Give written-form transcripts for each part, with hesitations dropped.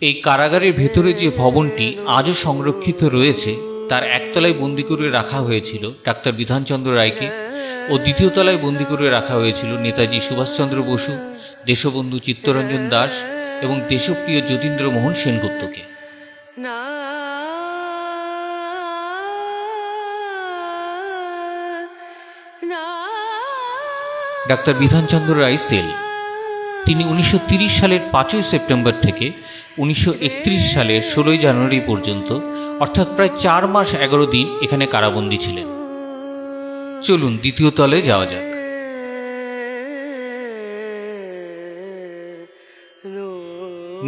এই কারাগারের ভেতরে যে ভবনটি আজও সংরক্ষিত রয়েছে তার একতলায় বন্দি করে রাখা হয়েছিল ডাক্তার বিধানচন্দ্র রায়কে ও দ্বিতীয় তলায় বন্দি করে রাখা হয়েছিল নেতাজি সুভাষচন্দ্র বসু, দেশবন্ধু চিত্তরঞ্জন দাস এবং দেশপ্রিয় যতীন্দ্রমোহন সেনগুপ্তকে। ডাক্তার বিধানচন্দ্র রায় সেল। তিনি 1930 সালের 5ই সেপ্টেম্বর থেকে 1931 সালের 16ই জানুয়ারি পর্যন্ত অর্থাৎ প্রায় 4 মাস 11 দিন এখানে কারাবন্দী ছিলেন। চলুন দ্বিতীয় তলায় যাওয়া যাক।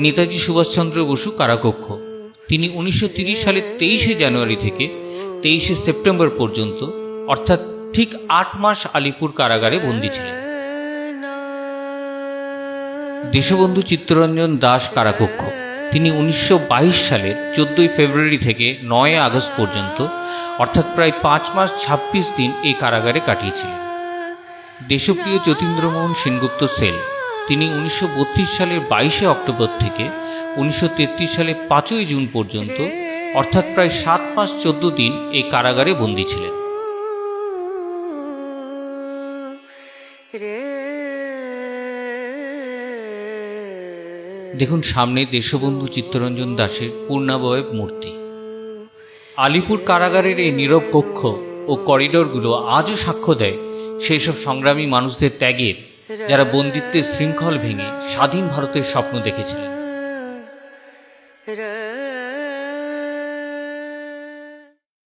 নেতাজি সুভাষচন্দ্র বসু কারাকক্ষ। তিনি 1930 সালের 23শে জানুয়ারি থেকে 23শে সেপ্টেম্বর পর্যন্ত অর্থাৎ ঠিক 8 মাস আলিপুর কারাগারে বন্দী ছিলেন। দেশবন্ধু চিত্তরঞ্জন দাস কারাকক্ষ। তিনি 1922 সালের 14ই ফেব্রুয়ারি থেকে 9 আগস্ট পর্যন্ত অর্থাৎ প্রায় 5 মাস 26 দিন এই কারাগারে কাটিয়েছিলেন। দেশপ্রিয় যতীন্দ্রমোহন সেনগুপ্ত সেল। তিনি 1932 সালের 22শে অক্টোবর থেকে 1933 সালের 5ই জুন পর্যন্ত অর্থাৎ প্রায় 7 মাস 14 দিন এই কারাগারে বন্দী ছিলেন। দেখুন সামনে দেশবন্ধু চিত্তরঞ্জন দাসের পূর্ণাবয়ব মূর্তি। আলিপুর কারাগারের এই নীরব কক্ষ ও করিডোরগুলো আজও সাক্ষ্য দেয় সেই সব সংগ্রামী মানুষদের ত্যাগের, যারা বন্দিত্বের শৃঙ্খল ভেঙে স্বাধীন ভারতের স্বপ্ন দেখেছিলেন।